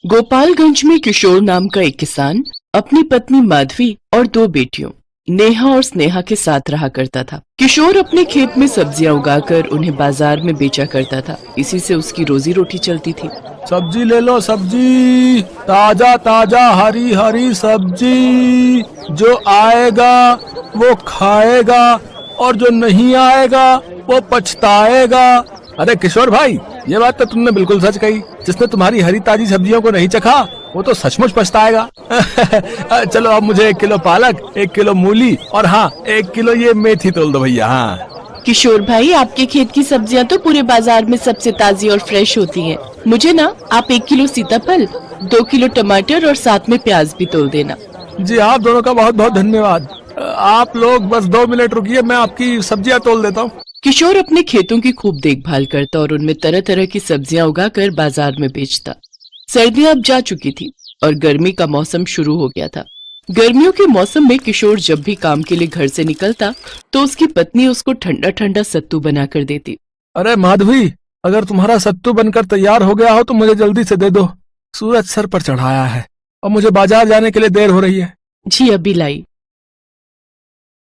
गोपालगंज में किशोर नाम का एक किसान अपनी पत्नी माधवी और दो बेटियों नेहा और स्नेहा के साथ रहा करता था। किशोर अपने खेत में सब्जियां उगाकर उन्हें बाजार में बेचा करता था। इसी से उसकी रोजी रोटी चलती थी। सब्जी ले लो, सब्जी ताजा ताजा हरी हरी सब्जी। जो आएगा वो खाएगा और जो नहीं आएगा वो पछताएगा। अरे किशोर भाई, ये बात तो तुमने बिल्कुल सच कही। जिसने तुम्हारी हरी ताजी सब्जियों को नहीं चखा वो तो सचमुच पछताएगा। चलो अब मुझे 1 किलो पालक, 1 किलो मूली और हाँ 1 किलो ये मेथी तोल दो भैया। हाँ किशोर भाई, आपके खेत की सब्जियां तो पूरे बाजार में सबसे ताजी और फ्रेश होती हैं। मुझे ना आप 1 किलो सीताफल, 2 किलो टमाटर और साथ में प्याज भी तोल देना। जी, आप दोनों का बहुत बहुत धन्यवाद। आप लोग बस 2 मिनट रुकिए, मैं आपकी सब्जियां तोल देता हूँ। किशोर अपने खेतों की खूब देखभाल करता और उनमें तरह तरह की सब्जियां उगाकर बाजार में बेचता। सर्दियां अब जा चुकी थी और गर्मी का मौसम शुरू हो गया था। गर्मियों के मौसम में किशोर जब भी काम के लिए घर से निकलता तो उसकी पत्नी उसको ठंडा ठंडा सत्तू बनाकर देती। अरे माधवी, अगर तुम्हारा सत्तू बनकर तैयार हो गया हो तो मुझे जल्दी से दे दो। सूरज सर पर चढ़ाया है और मुझे बाजार जाने के लिए देर हो रही है। जी अभी लाई।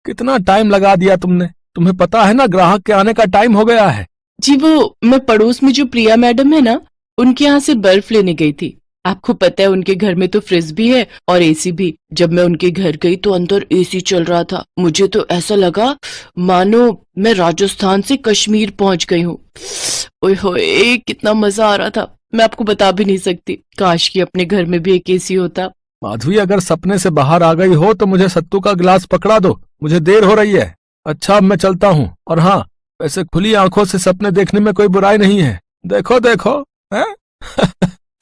कितना टाइम लगा दिया तुमने। तुम्हें पता है ना, ग्राहक के आने का टाइम हो गया है। जी वो मैं पड़ोस में जो प्रिया मैडम है ना, उनके यहाँ से बर्फ लेने गई थी। आपको पता है उनके घर में तो फ्रिज भी है और एसी भी। जब मैं उनके घर गई तो अंदर एसी चल रहा था। मुझे तो ऐसा लगा मानो मैं राजस्थान से कश्मीर पहुंच गई हूँ। ओए होए, कितना मजा आ रहा था, मैं आपको बता भी नहीं सकती। काश कि अपने घर में भी एक एसी होता। माधवी, अगर सपने से बाहर आ गई हो तो मुझे सत्तू का गिलास पकड़ा दो, मुझे देर हो रही है। अच्छा, अब मैं चलता हूँ। और हाँ, वैसे खुली आंखों से सपने देखने में कोई बुराई नहीं है। देखो देखो है?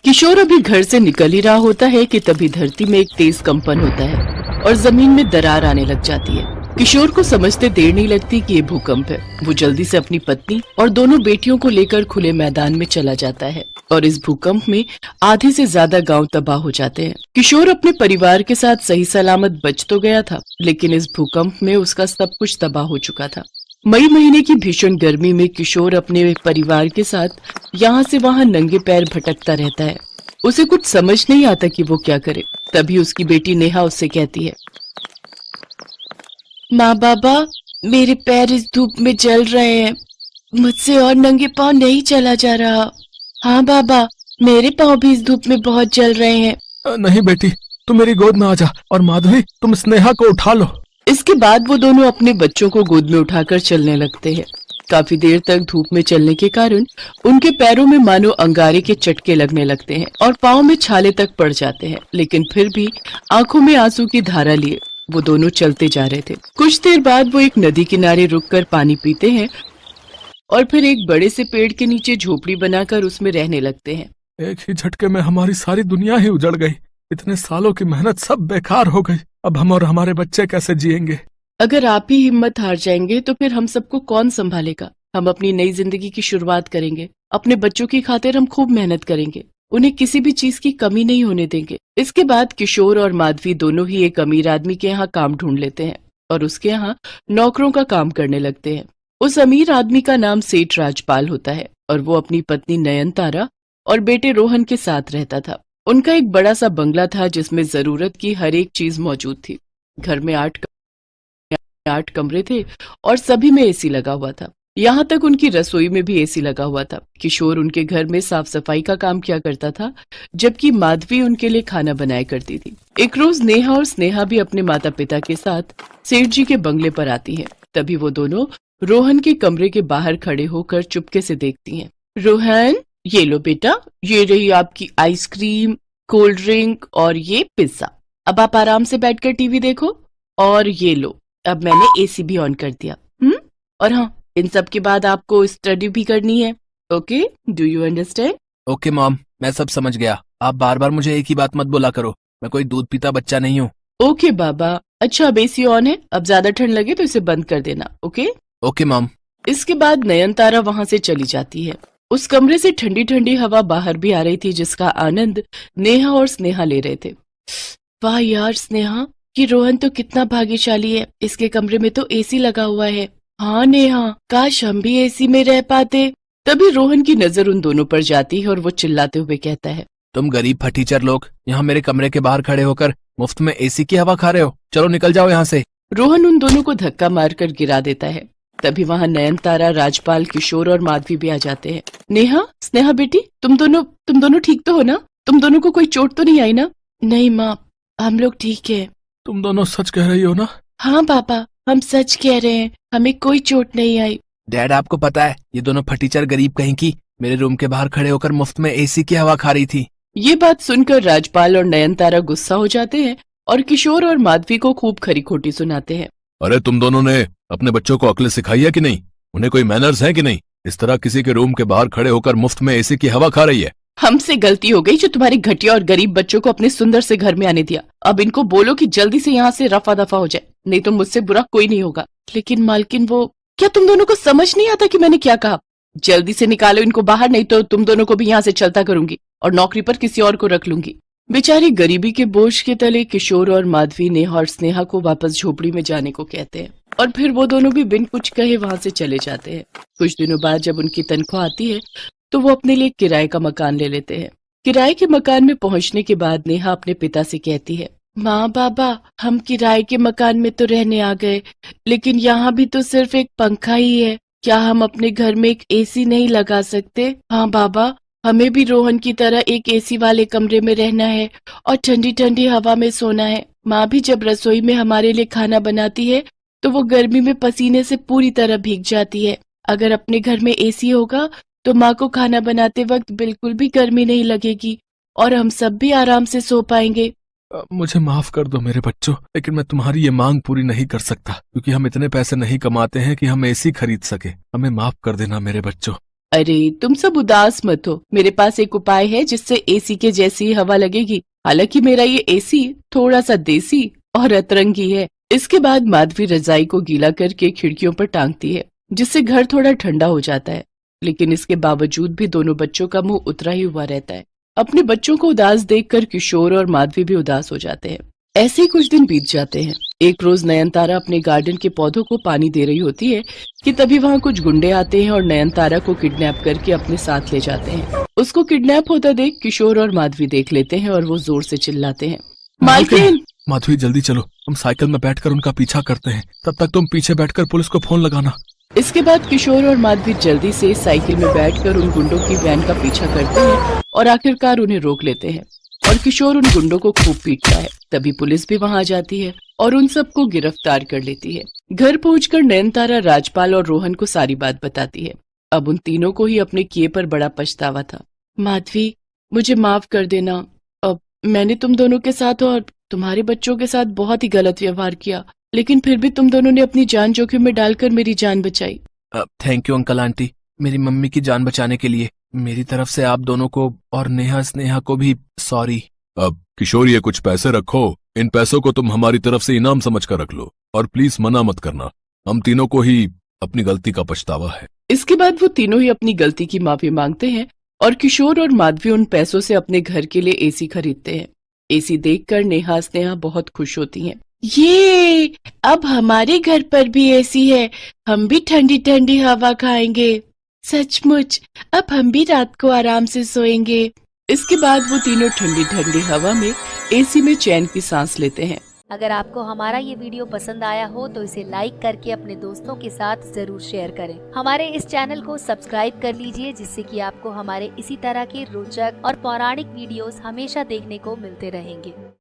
किशोर अभी घर से निकल ही रहा होता है कि तभी धरती में एक तेज कंपन होता है और जमीन में दरार आने लग जाती है। किशोर को समझते देर नहीं लगती कि ये भूकंप है। वो जल्दी से अपनी पत्नी और दोनों बेटियों को लेकर खुले मैदान में चला जाता है और इस भूकंप में आधे से ज्यादा गांव तबाह हो जाते हैं। किशोर अपने परिवार के साथ सही सलामत बच तो गया था, लेकिन इस भूकंप में उसका सब कुछ तबाह हो चुका था। मई महीने की भीषण गर्मी में किशोर अपने परिवार के साथ यहाँ से वहाँ नंगे पैर भटकता रहता है। उसे कुछ समझ नहीं आता कि वो क्या करे। तभी उसकी बेटी नेहा उससे कहती है, माँ बाबा, मेरे पैर इस धूप में जल रहे हैं, मुझसे और नंगे पाँव नहीं चला जा रहा। हाँ बाबा, मेरे पाँव भी इस धूप में बहुत जल रहे हैं। नहीं बेटी, तुम मेरी गोद में आ जा और माधवी, तुम स्नेहा को उठा लो। इसके बाद वो दोनों अपने बच्चों को गोद में उठाकर चलने लगते हैं। काफी देर तक धूप में चलने के कारण उनके पैरों में मानो अंगारे के चटके लगने लगते हैं और पाँव में छाले तक पड़ जाते हैं, लेकिन फिर भी आंखों में आंसू की धारा लिए वो दोनों चलते जा रहे थे। कुछ देर बाद वो एक नदी किनारे रुककर पानी पीते हैं और फिर एक बड़े से पेड़ के नीचे झोपड़ी बनाकर उसमें रहने लगते हैं। एक ही झटके में हमारी सारी दुनिया ही उजड़ गई। इतने सालों की मेहनत सब बेकार हो गई। अब हम और हमारे बच्चे कैसे जिएंगे? अगर आप ही हिम्मत हार जाएंगे तो फिर हम सबको कौन संभालेगा? हम अपनी नई जिंदगी की शुरुआत करेंगे। अपने बच्चों की खातिर हम खूब मेहनत करेंगे। उन्हें किसी भी चीज की कमी नहीं होने देंगे। इसके बाद किशोर और माधवी दोनों ही एक अमीर आदमी के यहाँ काम ढूंढ लेते हैं और उसके यहाँ नौकरों का काम करने लगते हैं। उस अमीर आदमी का नाम सेठ राजपाल होता है और वो अपनी पत्नी नयनतारा और बेटे रोहन के साथ रहता था। उनका एक बड़ा सा बंगला था जिसमें जरूरत की हर एक चीज मौजूद थी। घर में 8 कमरे थे और सभी में एसी लगा हुआ था। यहाँ तक उनकी रसोई में भी एसी लगा हुआ था। किशोर उनके घर में साफ सफाई का काम किया करता था, जबकि माधवी उनके लिए खाना बनाया करती थी। एक रोज नेहा और स्नेहा भी अपने माता पिता के साथ सेठ जी के बंगले पर आती हैं। तभी वो दोनों रोहन के कमरे के बाहर खड़े होकर चुपके से देखती हैं। रोहन, ये लो बेटा, ये रही आपकी आइसक्रीम, कोल्ड ड्रिंक और ये पिज्जा। अब आप आराम से बैठकर टीवी देखो। और ये लो, अब मैंने एसी भी ऑन कर दिया। और हाँ, इन सब के बाद आपको स्टडी भी करनी है। Okay, do you understand? Okay mom, मैं सब समझ गया। आप बार बार मुझे एक ही बात मत बोला करो। मैं कोई दूध पीता बच्चा नहीं हूँ। ओके बाबा। अच्छा, अब एसी ऑन है, अब ज्यादा ठंड लगे तो इसे बंद कर देना। Okay okay mom. इसके बाद नयनतारा वहां से चली जाती है। उस कमरे से ठंडी ठंडी हवा बाहर भी आ रही थी, जिसका आनंद नेहा और स्नेहा ले रहे थे। वाह यार स्नेहा, कि रोहन तो कितना भाग्यशाली है, इसके कमरे में तो एसी लगा हुआ है। हाँ नेहा, काश हम भी एसी में रह पाते। तभी रोहन की नजर उन दोनों पर जाती है और वो चिल्लाते हुए कहता है, तुम गरीब फटीचर लोग यहाँ मेरे कमरे के बाहर खड़े होकर मुफ्त में एसी की हवा खा रहे हो। चलो निकल जाओ यहाँ से। रोहन उन दोनों को धक्का मारकर गिरा देता है। तभी वहाँ नयनतारा, राजपाल, किशोर और माधवी भी आ जाते हैं। नेहा, स्नेहा बेटी, तुम दोनों ठीक तो हो ना? तुम दोनों को कोई चोट तो नहीं आई ना? नहीं माँ, हम लोग ठीक है। तुम दोनों सच कह रही हो ना? हाँ पापा, हम सच कह रहे हैं, हमें कोई चोट नहीं आई। डैड, आपको पता है ये दोनों फटीचर गरीब कहीं की मेरे रूम के बाहर खड़े होकर मुफ्त में एसी की हवा खा रही थी। ये बात सुनकर राजपाल और नयनतारा गुस्सा हो जाते हैं और किशोर और माधवी को खूब खरी खोटी सुनाते हैं। अरे तुम दोनों ने अपने बच्चों को अक्ल सिखाई है कि नहीं? उन्हें कोई मैनर्स है कि नहीं? इस तरह किसी के रूम के बाहर खड़े होकर मुफ्त में एसी की हवा खा रही है। हमसे गलती हो गई जो तुम्हारे घटिया और गरीब बच्चों को अपने सुंदर से घर में आने दिया। अब इनको बोलो कि जल्दी से यहाँ से रफा दफा हो जाए, नहीं तो मुझसे बुरा कोई नहीं होगा। लेकिन मालकिन, वो क्या तुम दोनों को समझ नहीं आता कि मैंने क्या कहा? जल्दी से निकालो इनको बाहर, नहीं तो तुम दोनों को भी यहाँ से चलता करूंगी और नौकरी पर किसी और को रख लूंगी। बेचारी गरीबी के बोझ के तले किशोर और माधवी नेहा और स्नेहा को वापस झोपड़ी में जाने को कहते हैं और फिर वो दोनों भी बिन कुछ कहे वहां से चले जाते हैं। कुछ दिनों बाद जब उनकी तनख्वाह आती है तो वो अपने लिए किराए का मकान ले लेते हैं। किराए के मकान में पहुंचने के बाद नेहा अपने पिता से कहती है, माँ बाबा, हम किराए के मकान में तो रहने आ गए, लेकिन यहाँ भी तो सिर्फ एक पंखा ही है। क्या हम अपने घर में एक एसी नहीं लगा सकते? हाँ बाबा, हमें भी रोहन की तरह एक एसी वाले कमरे में रहना है और ठंडी ठंडी हवा में सोना है। माँ भी जब रसोई में हमारे लिए खाना बनाती है तो वो गर्मी में पसीने से पूरी तरह भीग जाती है। अगर अपने घर में एसी होगा तो माँ को खाना बनाते वक्त बिल्कुल भी गर्मी नहीं लगेगी और हम सब भी आराम से सो पाएंगे। मुझे माफ कर दो मेरे बच्चों, लेकिन मैं तुम्हारी ये मांग पूरी नहीं कर सकता क्योंकि हम इतने पैसे नहीं कमाते हैं कि हम एसी खरीद सके। हमें माफ कर देना मेरे बच्चों। अरे तुम सब उदास मत हो, मेरे पास एक उपाय है जिससे एसी के जैसी ही हवा लगेगी। हालांकि मेरा ये एसी थोड़ा सा देसी और अतरंगी है। इसके बाद माधवी रजाई को गीला करके खिड़कियों पर टांगती है जिससे घर थोड़ा ठंडा हो जाता है, लेकिन इसके बावजूद भी दोनों बच्चों का मुंह उतरा ही हुआ रहता है। अपने बच्चों को उदास देखकर किशोर और माधवी भी उदास हो जाते हैं। ऐसे ही कुछ दिन बीत जाते हैं। एक रोज नयनतारा अपने गार्डन के पौधों को पानी दे रही होती है कि तभी वहाँ कुछ गुंडे आते हैं और नयनतारा को किडनैप करके अपने साथ ले जाते हैं। उसको किडनैप होता देख किशोर और माधवी देख लेते हैं और वो जोर से चिल्लाते हैं, मालकिन! माधवी जल्दी चलो, हम साइकिल में बैठकर उनका पीछा करते हैं। तब तक तुम पीछे बैठकर पुलिस को फोन लगाना। इसके बाद किशोर और माधवी जल्दी से साइकिल में बैठकर उन गुंडों की वैन का पीछा करते हैं और आखिरकार उन्हें रोक लेते हैं और किशोर उन गुंडों को खूब पीटता है। तभी पुलिस भी वहां आ जाती है और उन सबको गिरफ्तार कर लेती है। घर पहुंचकर नयनतारा राजपाल और रोहन को सारी बात बताती है। अब उन तीनों को ही अपने किए पर बड़ा पछतावा था। माधवी, मुझे माफ कर देना। अब मैंने तुम दोनों के साथ और तुम्हारे बच्चों के साथ बहुत ही गलत व्यवहार किया, लेकिन फिर भी तुम दोनों ने अपनी जान जोखिम में डालकर मेरी जान बचाई। थैंक यू अंकल आंटी, मेरी मम्मी की जान बचाने के लिए। मेरी तरफ से आप दोनों को और नेहा स्नेहा को भी सॉरी। अब किशोर, ये कुछ पैसे रखो, इन पैसों को तुम हमारी तरफ से इनाम समझ कर रख लो और प्लीज मना मत करना। हम तीनों को ही अपनी गलती का पछतावा है। इसके बाद वो तीनों ही अपनी गलती की माफी मांगते हैं और किशोर और माधवी उन पैसों से अपने घर के लिए एसी खरीदते हैं। एसी देखकर नेहा स्नेहा बहुत खुश होती हैं। ये अब हमारे घर पर भी एसी है, हम भी ठंडी ठंडी हवा खाएंगे। सचमुच, अब हम भी रात को आराम से सोएंगे। इसके बाद वो तीनों ठंडी ठंडी हवा में एसी में चैन की सांस लेते हैं। अगर आपको हमारा ये वीडियो पसंद आया हो तो इसे लाइक करके अपने दोस्तों के साथ जरूर शेयर करें। हमारे इस चैनल को सब्सक्राइब कर लीजिए जिससे कि आपको हमारे इसी तरह के रोचक और पौराणिक वीडियोस हमेशा देखने को मिलते रहेंगे।